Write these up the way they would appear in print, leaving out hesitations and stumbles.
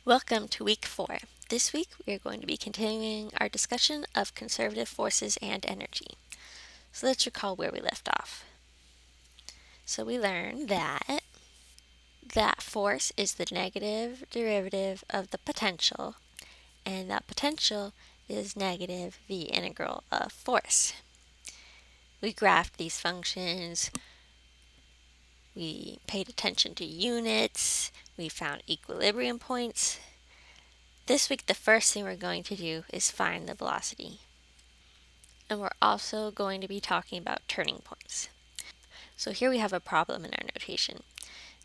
Welcome to week 4. This week we are going to be continuing our discussion of conservative forces and energy. So let's recall where we left off. So we learned that force is the negative derivative of the potential, and that potential is negative the integral of force. We graphed these functions, we paid attention to units, we found equilibrium points. This week the first thing we're going to do is find the velocity. And we're also going to be talking about turning points. So here we have a problem in our notation.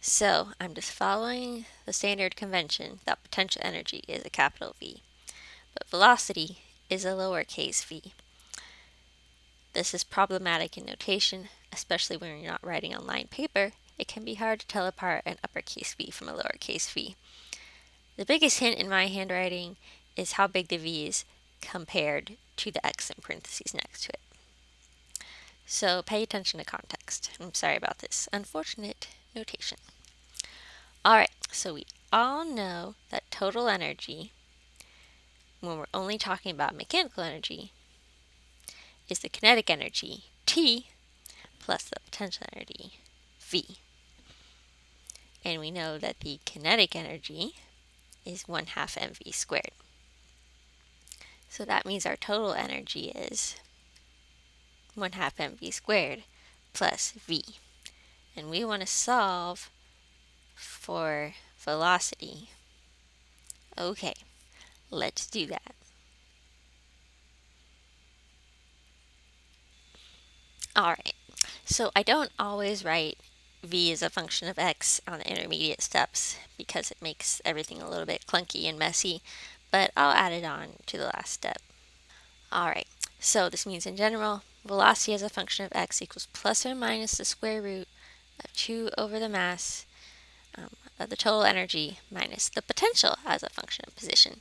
So I'm just following the standard convention that potential energy is a capital V, but velocity is a lowercase v. This is problematic in notation, especially when you're not writing on lined paper. It can be hard to tell apart an uppercase V from a lowercase v. The biggest hint in my handwriting is how big the V is compared to the X in parentheses next to it. So pay attention to context. I'm sorry about this unfortunate notation. Alright, so we all know that total energy, when we're only talking about mechanical energy, is the kinetic energy, T, plus the potential energy, V. And we know that the kinetic energy is 1/2 mv squared. So that means our total energy is 1/2 mv squared plus V. And we want to solve for velocity. Okay, let's do that. Alright, so I don't always write v as a function of x on the intermediate steps because it makes everything a little bit clunky and messy, but I'll add it on to the last step. Alright, so this means in general, velocity as a function of x equals plus or minus the square root of 2 over the mass of the total energy minus the potential as a function of position.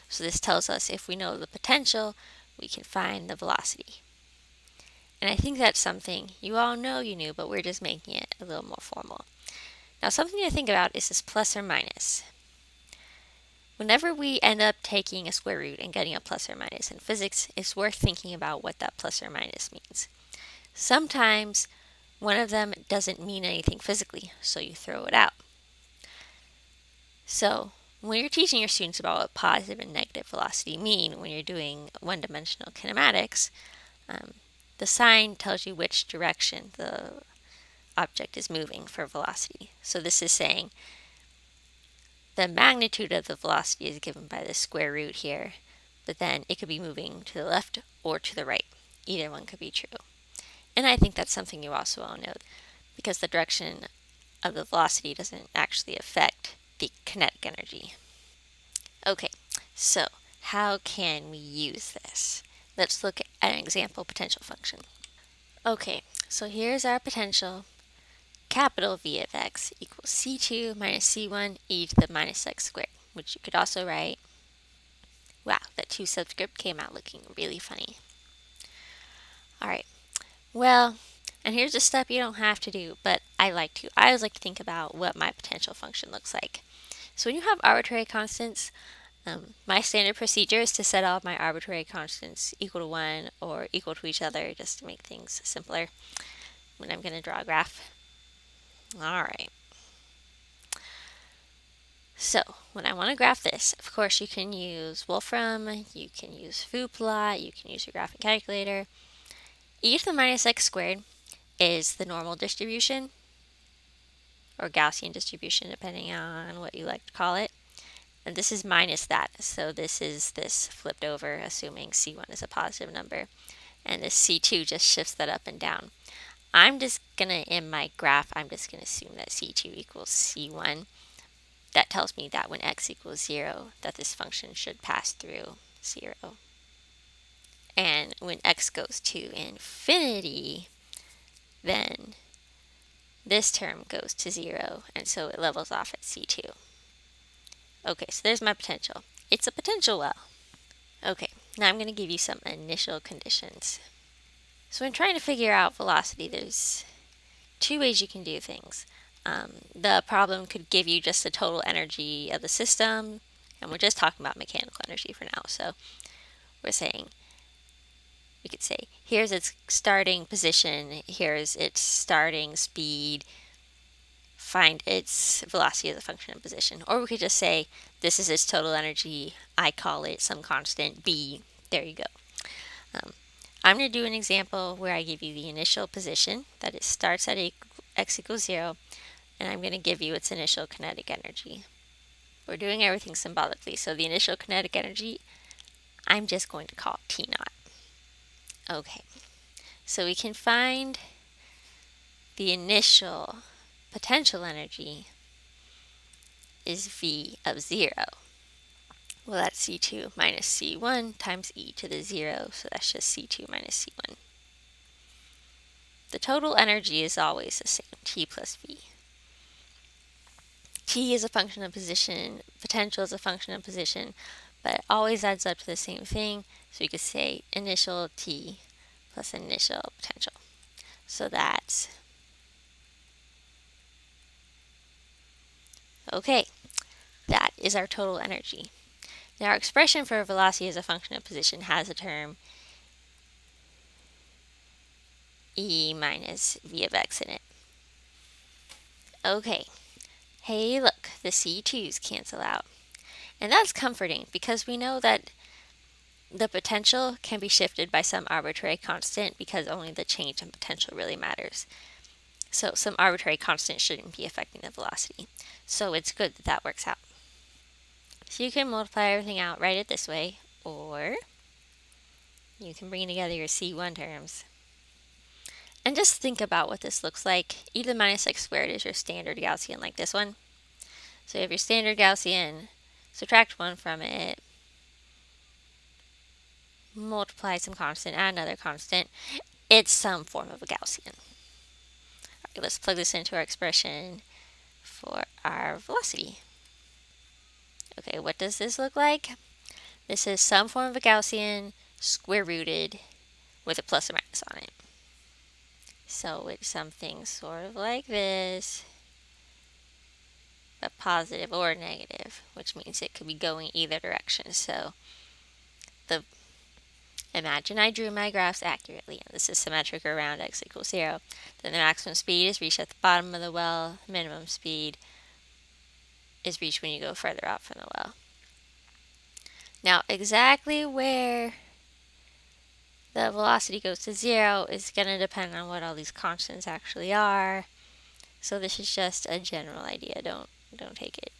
So this tells us if we know the potential, we can find the velocity. And I think that's something you all know you knew, but we're just making it a little more formal. Now, something to think about is this plus or minus. Whenever we end up taking a square root and getting a plus or minus in physics, it's worth thinking about what that plus or minus means. Sometimes one of them doesn't mean anything physically, so you throw it out. So when you're teaching your students about what positive and negative velocity mean when you're doing one-dimensional kinematics, the sign tells you which direction the object is moving for velocity. So this is saying the magnitude of the velocity is given by the square root here, but then it could be moving to the left or to the right. Either one could be true. And I think that's something you also all know, because the direction of the velocity doesn't actually affect the kinetic energy. Okay, so how can we use this? Let's look at an example potential function. Okay, so here's our potential. Capital V of x equals c2 minus c1 e to the minus x squared, which you could also write, wow, that 2 subscript came out looking really funny. Alright, well, and here's a step you don't have to do, but I always like to think about what my potential function looks like. So when you have arbitrary constants, my standard procedure is to set all of my arbitrary constants equal to 1 or equal to each other just to make things simpler when I'm going to draw a graph. Alright. So when I want to graph this, of course you can use Wolfram, you can use fooplot, you can use your graphing calculator. E to the minus x squared is the normal distribution, or Gaussian distribution depending on what you like to call it. And this is minus that, so this is this flipped over, assuming c1 is a positive number. And this c2 just shifts that up and down. I'm just going to, in my graph, I'm just going to assume that c2 equals c1. That tells me that when x equals 0, that this function should pass through 0. And when x goes to infinity, then this term goes to 0, and so it levels off at c2. Okay, so there's my potential. It's a potential well. Okay, now I'm going to give you some initial conditions. So when trying to figure out velocity, there's 2 ways you can do things. The problem could give you just the total energy of the system, And we're just talking about mechanical energy for now. So we're saying, we could say, here's its starting position, here's its starting speed, find its velocity as a function of position. Or we could just say, this is its total energy, I call it some constant B. There you go. I'm going to do an example where I give you the initial position, that it starts at x equals 0, and I'm going to give you its initial kinetic energy. We're doing everything symbolically, so the initial kinetic energy, I'm just going to call it T naught. Okay, so we can find the initial potential energy is V of 0. Well, that's C2 minus C1 times e to the 0, so that's just C2 minus C1. The total energy is always the same, T plus V. T is a function of position, potential is a function of position, but it always adds up to the same thing, so you could say initial T plus initial potential. So that's, okay, that is our total energy. Now our expression for velocity as a function of position has a term E minus V of x in it. Okay, hey look, the C2's cancel out. And that's comforting because we know that the potential can be shifted by some arbitrary constant because only the change in potential really matters. So some arbitrary constant shouldn't be affecting the velocity. So it's good that that works out. So you can multiply everything out, write it this way, or you can bring together your C1 terms. And just think about what this looks like. E to the minus x squared is your standard Gaussian like this one. So you have your standard Gaussian, subtract 1 from it, multiply some constant, add another constant. It's some form of a Gaussian. All right, let's plug this into our expression for our velocity. Okay, what does this look like? This is some form of a Gaussian square rooted with a plus or minus on it. So it's something sort of like this, but positive or negative, which means it could be going either direction. So imagine I drew my graphs accurately, and this is symmetric around x equals 0. Then the maximum speed is reached at the bottom of the well, minimum speed is reached when you go further out from the well. Now, exactly where the velocity goes to 0 is going to depend on what all these constants actually are. So this is just a general idea. Don't take it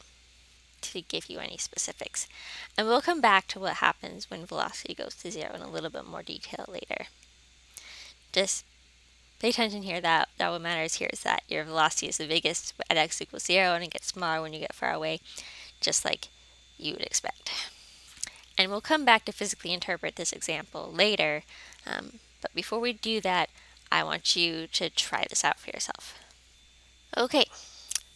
to give you any specifics. And we'll come back to what happens when velocity goes to 0 in a little bit more detail later. Just pay attention here that what matters here is that your velocity is the biggest at x equals 0 and it gets smaller when you get far away, just like you would expect. And we'll come back to physically interpret this example later, but before we do that, I want you to try this out for yourself. Okay,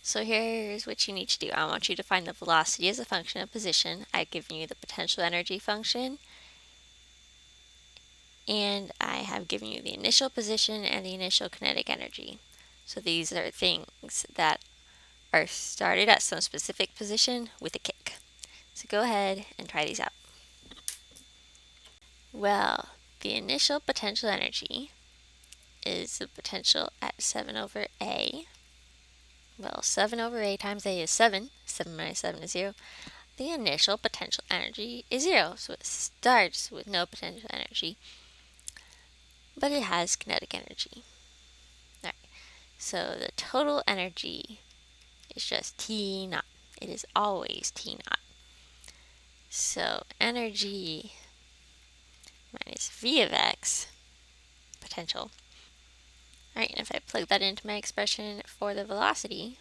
so here's what you need to do. I want you to find the velocity as a function of position. I've given you the potential energy function, and I have given you the initial position and the initial kinetic energy. So these are things that are started at some specific position with a kick. So go ahead and try these out. Well, the initial potential energy is the potential at 7 over a. Well, 7 over a times a is 7. 7 minus 7 is 0. The initial potential energy is 0, so it starts with no potential energy, but it has kinetic energy. Alright, so the total energy is just T naught. It is always T naught. So energy minus V of x, potential. Alright, and if I plug that into my expression for the velocity,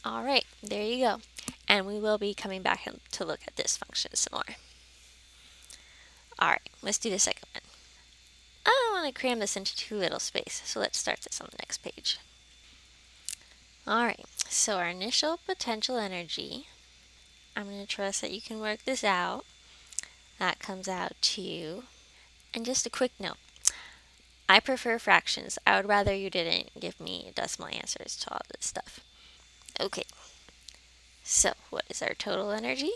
alright, there you go. And we will be coming back to look at this function some more. Alright, let's do the second one. I don't want to cram this into too little space, so let's start this on the next page. Alright, so our initial potential energy, I'm going to trust that you can work this out. That comes out to, and just a quick note, I prefer fractions. I would rather you didn't give me decimal answers to all this stuff. Okay, so what is our total energy?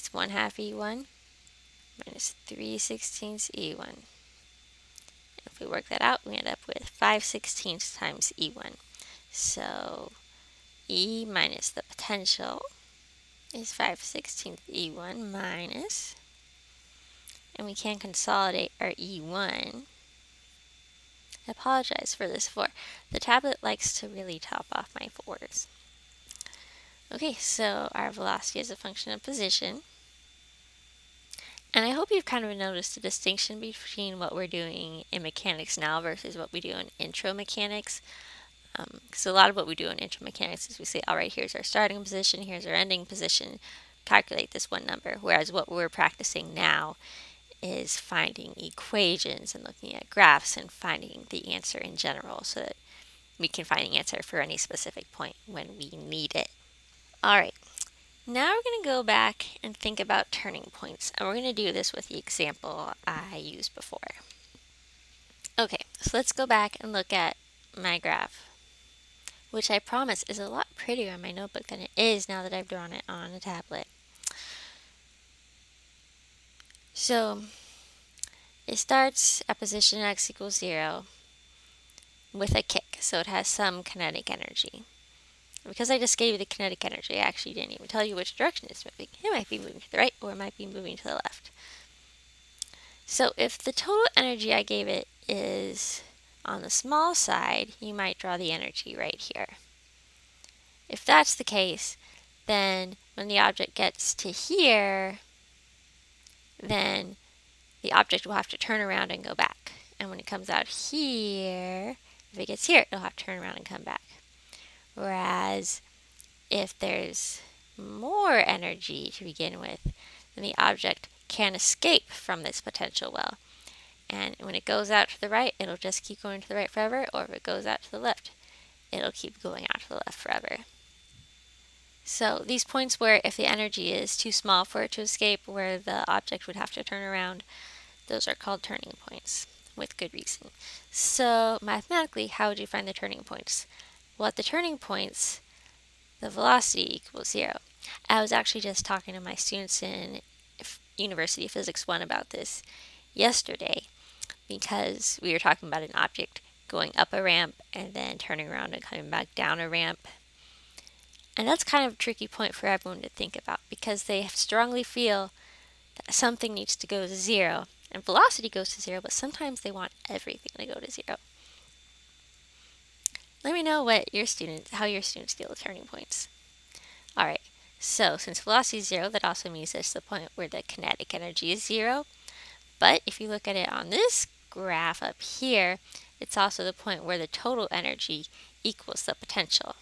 is 1/2 E1 minus 3/16 E1. If we work that out, we end up with 5/16 times E1. So E minus the potential is 5/16 E1 minus, and we can consolidate our E1. I apologize for this 4. The tablet likes to really top off my 4s. Okay, so our velocity is a function of position. And I hope you've kind of noticed the distinction between what we're doing in mechanics now versus what we do in intro mechanics. Because a lot of what we do in intro mechanics is we say, all right, here's our starting position, here's our ending position, calculate this one number. Whereas what we're practicing now is finding equations and looking at graphs and finding the answer in general so that we can find the answer for any specific point when we need it. All right. Now we're going to go back and think about turning points, and we're going to do this with the example I used before. Okay, so let's go back and look at my graph, which I promise is a lot prettier on my notebook than it is now that I've drawn it on a tablet. So it starts at position x equals 0 with a kick, so it has some kinetic energy. Because I just gave you the kinetic energy, I actually didn't even tell you which direction it's moving. It might be moving to the right or it might be moving to the left. So if the total energy I gave it is on the small side, you might draw the energy right here. If that's the case, then when the object gets to here, then the object will have to turn around and go back. And when it comes out here, if it gets here, it'll have to turn around and come back. Whereas if there's more energy to begin with, then the object can escape from this potential well. And when it goes out to the right, it'll just keep going to the right forever, or if it goes out to the left, it'll keep going out to the left forever. So these points where if the energy is too small for it to escape, where the object would have to turn around, those are called turning points, with good reason. So mathematically, how would you find the turning points? Well, at the turning points, the velocity equals 0. I was actually just talking to my students in University Physics 1 about this yesterday, because we were talking about an object going up a ramp and then turning around and coming back down a ramp. And that's kind of a tricky point for everyone to think about, because they strongly feel that something needs to go to 0 and velocity goes to 0, but sometimes they want everything to go to 0. Let me know how your students deal with turning points. All right, so since velocity is 0, that also means it's the point where the kinetic energy is 0. But if you look at it on this graph up here, it's also the point where the total energy equals the potential.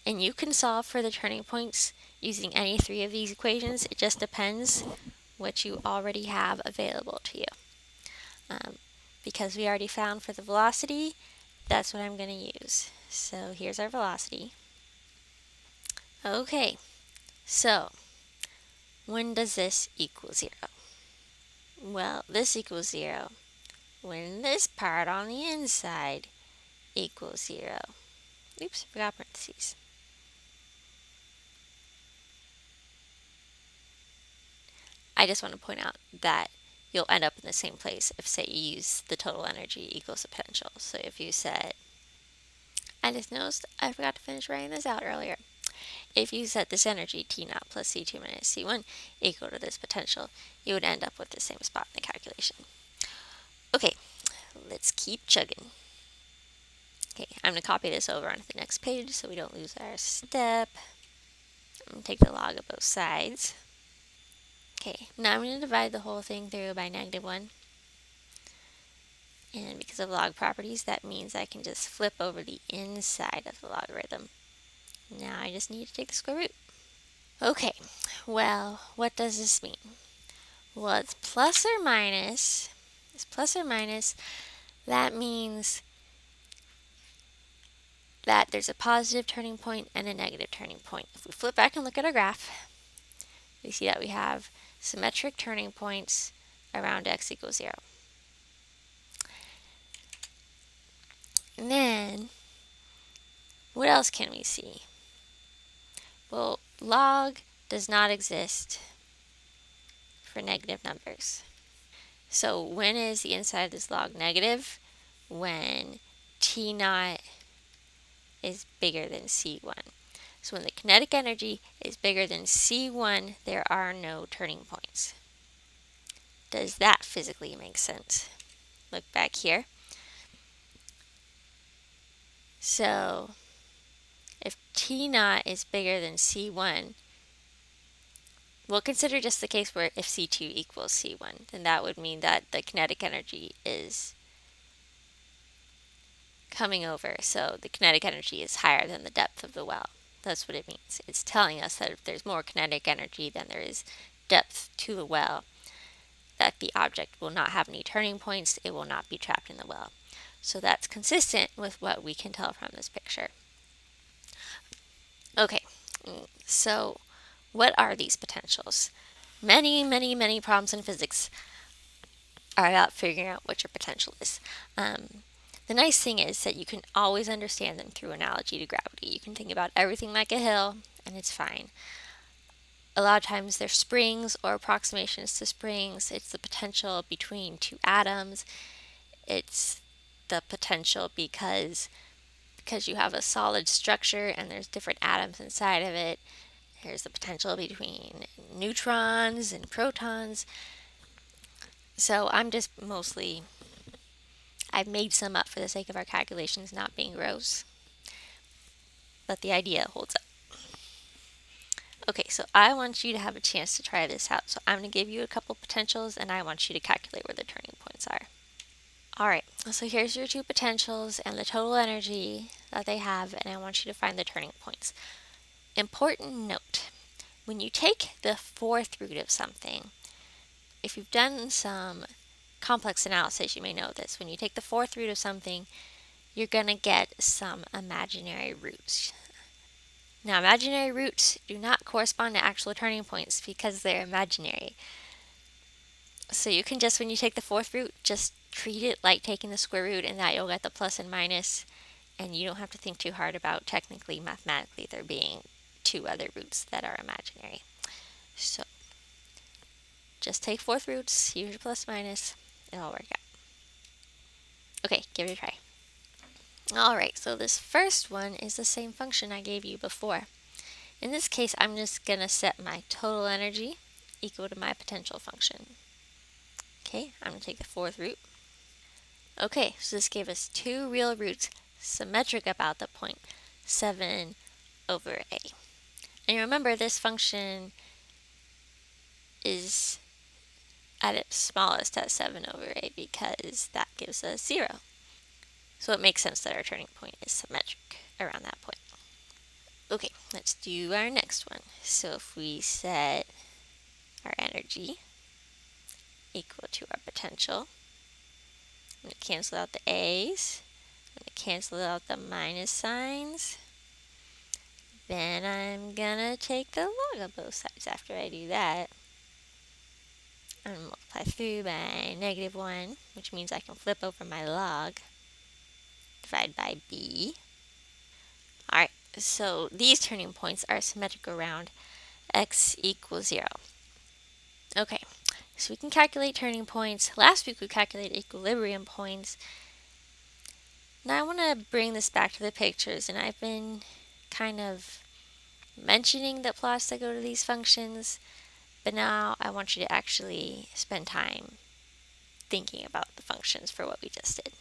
And you can solve for the turning points using any 3 of these equations. It just depends what you already have available to you. Because we already found for the velocity, that's what I'm going to use. So here's our velocity. Okay, so when does this equal 0? Well, this equals 0 when this part on the inside equals 0. Oops, I forgot parentheses. I just want to point out that you'll end up in the same place if, say, you use the total energy equals the potential. So if you said, I just noticed I forgot to finish writing this out earlier. If you set this energy, T naught plus C2 minus C1, equal to this potential, you would end up with the same spot in the calculation. Okay, let's keep chugging. Okay, I'm going to copy this over onto the next page so we don't lose our step. I'm going to take the log of both sides. Okay, now I'm going to divide the whole thing through by -1. And because of log properties, that means I can just flip over the inside of the logarithm. Now I just need to take the square root. Okay, well, what does this mean? Well, it's plus or minus. It's plus or minus. That means that there's a positive turning point and a negative turning point. If we flip back and look at our graph, we see that we have symmetric turning points around x equals 0. And then, what else can we see? Well, log does not exist for negative numbers. So when is the inside of this log negative? When T naught is bigger than C1. So when the kinetic energy is bigger than C1, there are no turning points. Does that physically make sense? Look back here. So if T naught is bigger than C1, we'll consider just the case where if C2 equals C1, then that would mean that the kinetic energy is coming over. So the kinetic energy is higher than the depth of the well. That's what it means. It's telling us that if there's more kinetic energy than there is depth to the well, that the object will not have any turning points, it will not be trapped in the well. So that's consistent with what we can tell from this picture. Okay, so what are these potentials? Many, many, many problems in physics are about figuring out what your potential is. The nice thing is that you can always understand them through analogy to gravity. You can think about everything like a hill, and it's fine. A lot of times they're springs or approximations to springs. It's the potential between two atoms. It's the potential because you have a solid structure and there's different atoms inside of it. There's the potential between neutrons and protons. So I've made some up for the sake of our calculations not being gross, but the idea holds up. Okay, so I want you to have a chance to try this out. So I'm going to give you a couple potentials and I want you to calculate where the turning points are. Alright, so here's your two potentials and the total energy that they have, and I want you to find the turning points. Important note, when you take the fourth root of something, if you've done some complex analysis, you may know this. When you take the fourth root of something, you're going to get some imaginary roots. Now, imaginary roots do not correspond to actual turning points because they're imaginary. So you can just, when you take the fourth root, just treat it like taking the square root, and that you'll get the plus and minus, and you don't have to think too hard about technically, mathematically, there being two other roots that are imaginary. So just take fourth roots, use your plus minus, it'll work out. Okay, give it a try. Alright, so this first one is the same function I gave you before. In this case, I'm just going to set my total energy equal to my potential function. Okay, I'm going to take the fourth root. Okay, so this gave us two real roots symmetric about the point 7 over a. And remember, this function is at its smallest at 7 over a because that gives us 0. So it makes sense that our turning point is symmetric around that point. Okay, let's do our next one. So if we set our energy equal to our potential, I'm going to cancel out the a's, I'm going to cancel out the minus signs, then I'm going to take the log of both sides after I do that, and multiply through by -1, which means I can flip over my log, divide by b. Alright, so these turning points are symmetric around x equals 0. Okay, so we can calculate turning points. Last week we calculated equilibrium points. Now I want to bring this back to the pictures, and I've been kind of mentioning the plots that go to these functions, but now I want you to actually spend time thinking about the functions for what we just did.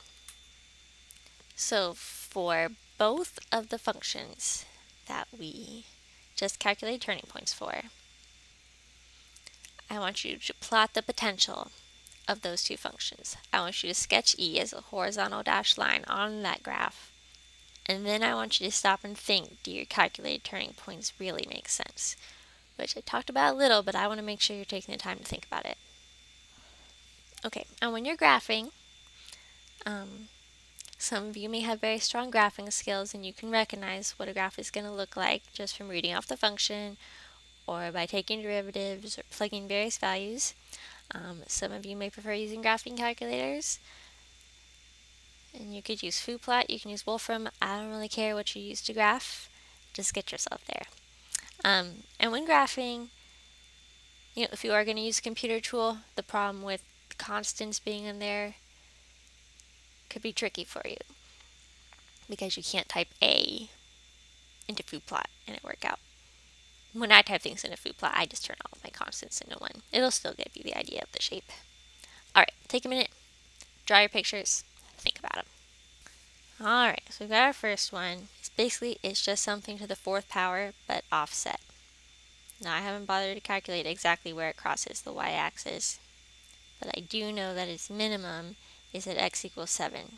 So for both of the functions that we just calculated turning points for, I want you to plot the potential of those two functions. I want you to sketch E as a horizontal dashed line on that graph. And then I want you to stop and think, do your calculated turning points really make sense? Which I talked about a little, but I want to make sure you're taking the time to think about it. Okay, and when you're graphing, some of you may have very strong graphing skills and you can recognize what a graph is going to look like just from reading off the function or by taking derivatives or plugging various values. Some of you may prefer using graphing calculators, and you could use foo plot, you can use Wolfram. I don't really care what you use to graph, just get yourself there. And when graphing, if you are going to use a computer tool, the problem with constants being in there could be tricky for you because you can't type A into foodplot and it work out. When I type things in a foodplot, I just turn all of my constants into one. It'll still give you the idea of the shape. Alright, take a minute, draw your pictures, think about them. Alright, so we've got our first one. It's just something to the fourth power, but offset. Now I haven't bothered to calculate exactly where it crosses the y-axis, but I do know that its minimum is at x equals 7.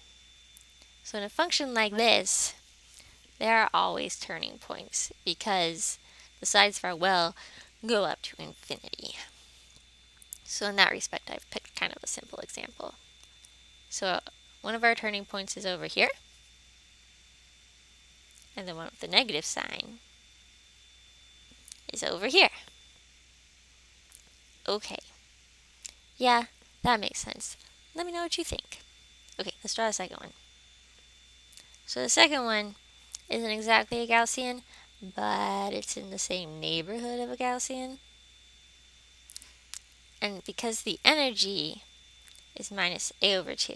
So in a function like this, there are always turning points because the sides of our well go up to infinity. So in that respect, I've picked kind of a simple example. So one of our turning points is over here, and the one with the negative sign is over here. Okay. Yeah, that makes sense. Let me know what you think. Okay, let's draw the second one. So the second one isn't exactly a Gaussian, but it's in the same neighborhood of a Gaussian. And because the energy is minus a over 2,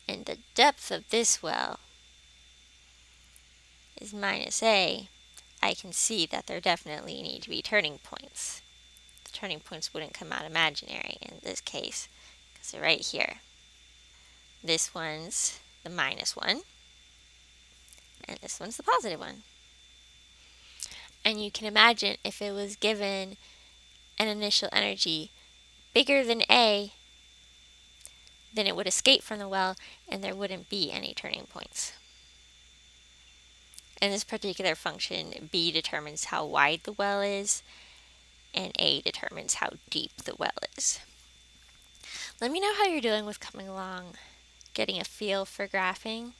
and the depth of this well is minus a, I can see that there definitely need to be turning points. The turning points wouldn't come out imaginary in this case, because they're right here. This one's the minus one, and this one's the positive one. And you can imagine if it was given an initial energy bigger than A, then it would escape from the well and there wouldn't be any turning points. In this particular function, B determines how wide the well is and A determines how deep the well is. Let me know how you're doing with coming along, getting a feel for graphing.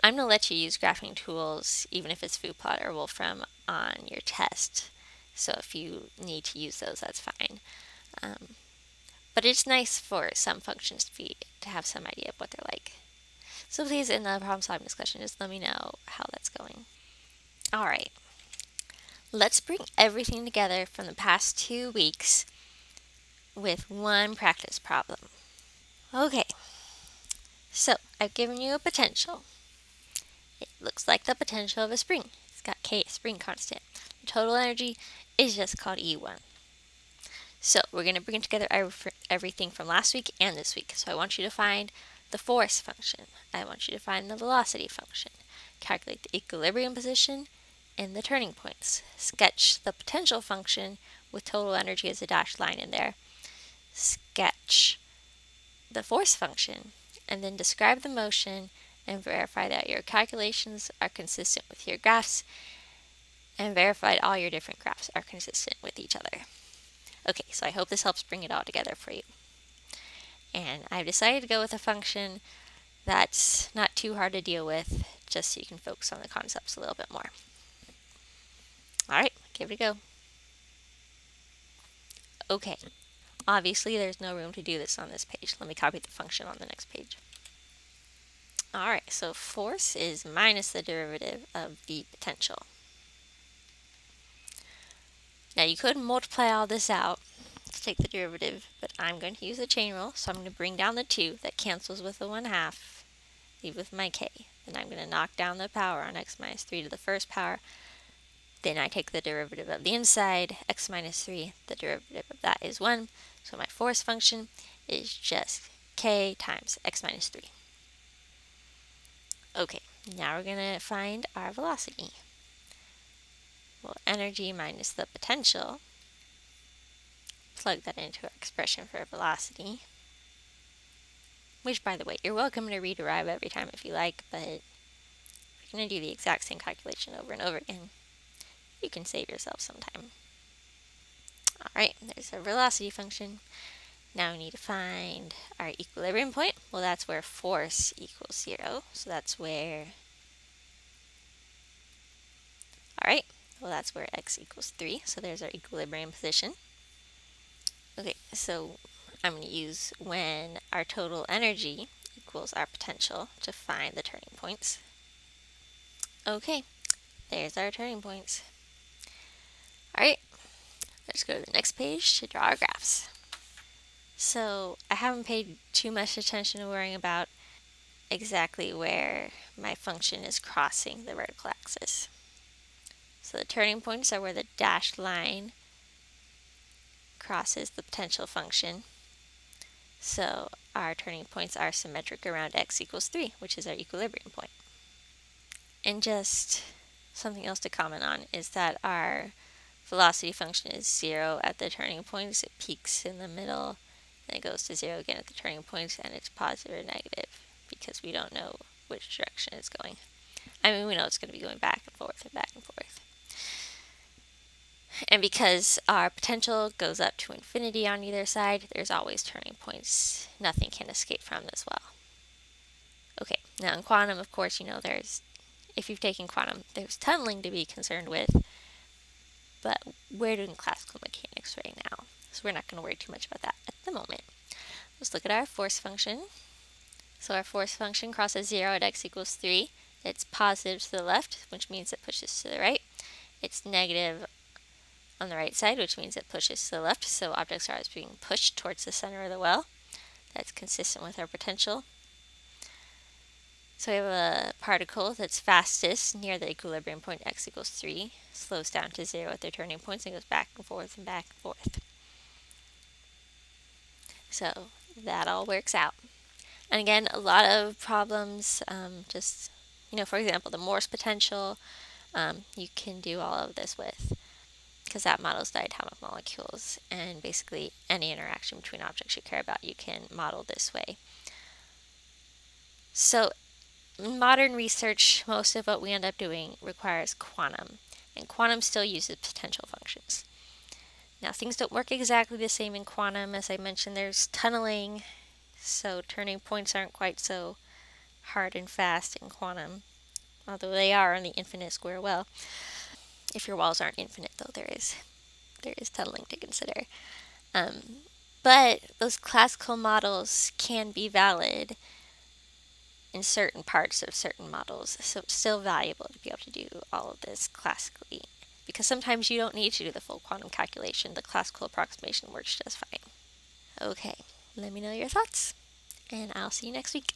I'm going to let you use graphing tools, even if it's foodplot or Wolfram, on your test. So if you need to use those, that's fine. But it's nice for some functions to have some idea of what they're like. So please, in the problem solving discussion, just let me know how that's going. Alright, let's bring everything together from the past 2 weeks with one practice problem. Okay, so I've given you a potential. It looks like the potential of a spring. It's got K, spring constant. The total energy is just called E1. So we're going to bring together everything from last week and this week. So I want you to find the force function. I want you to find the velocity function. Calculate the equilibrium position and the turning points. Sketch the potential function with total energy as a dashed line in there. Sketch the force function and then describe the motion and verify that your calculations are consistent with your graphs and verify that all your different graphs are consistent with each other. Okay, so I hope this helps bring it all together for you. And I've decided to go with a function that's not too hard to deal with, just so you can focus on the concepts a little bit more. Alright, give it a go. Okay, obviously there's no room to do this on this page. Let me copy the function on the next page. Alright, so force is minus the derivative of the potential. Now you could multiply all this out to take the derivative, but I'm going to use the chain rule, so I'm going to bring down the 2, that cancels with the 1/2, leave with my k. Then I'm going to knock down the power on x minus 3 to the first power. Then I take the derivative of the inside, x minus 3, the derivative of that is 1, so my force function is just k times x minus 3. Okay, now we're going to find our velocity. Well, energy minus the potential, plug that into our expression for velocity, which, by the way, you're welcome to rederive every time if you like, but if you're going to do the exact same calculation over and over again, you can save yourself some time. Alright, there's our velocity function. Now we need to find our equilibrium point. Well, that's where force equals 0, so that's where... Alright, well that's where x equals 3, so there's our equilibrium position. Okay, so I'm going to use when our total energy equals our potential to find the turning points. Okay, there's our turning points. Alright, let's go to the next page to draw our graphs. So I haven't paid too much attention to worrying about exactly where my function is crossing the vertical axis. So the turning points are where the dashed line crosses the potential function. So our turning points are symmetric around x equals 3, which is our equilibrium point. And just something else to comment on is that our velocity function is 0 at the turning points. It peaks in the middle, then it goes to 0 again at the turning points, and it's positive or negative because we don't know which direction it's going. I mean, we know it's going to be going back and forth and back and forth. And because our potential goes up to infinity on either side, there's always turning points. Nothing can escape from this well. Okay, now in quantum, of course, if you've taken quantum, there's tunneling to be concerned with, but we're doing classical mechanics right now, so we're not going to worry too much about that at the moment. Let's look at our force function. So our force function crosses 0 at x equals 3. It's positive to the left, which means it pushes to the right. It's negative on the right side, which means it pushes to the left, so objects are always being pushed towards the center of the well. That's consistent with our potential. So we have a particle that's fastest near the equilibrium point x equals 3, slows down to 0 at their turning points, and goes back and forth and back and forth. So that all works out. And again, a lot of problems, for example, the Morse potential, you can do all of this with, because that models diatomic molecules, and basically any interaction between objects you care about, you can model this way. So in modern research, most of what we end up doing requires quantum, and quantum still uses potential functions. Now, things don't work exactly the same in quantum. As I mentioned, there's tunneling, so turning points aren't quite so hard and fast in quantum, although they are on the infinite square well. If your walls aren't infinite, though, there is tunneling to consider. But those classical models can be valid in certain parts of certain models, so it's still valuable to be able to do all of this classically, because sometimes you don't need to do the full quantum calculation. The classical approximation works just fine. Okay, let me know your thoughts, and I'll see you next week.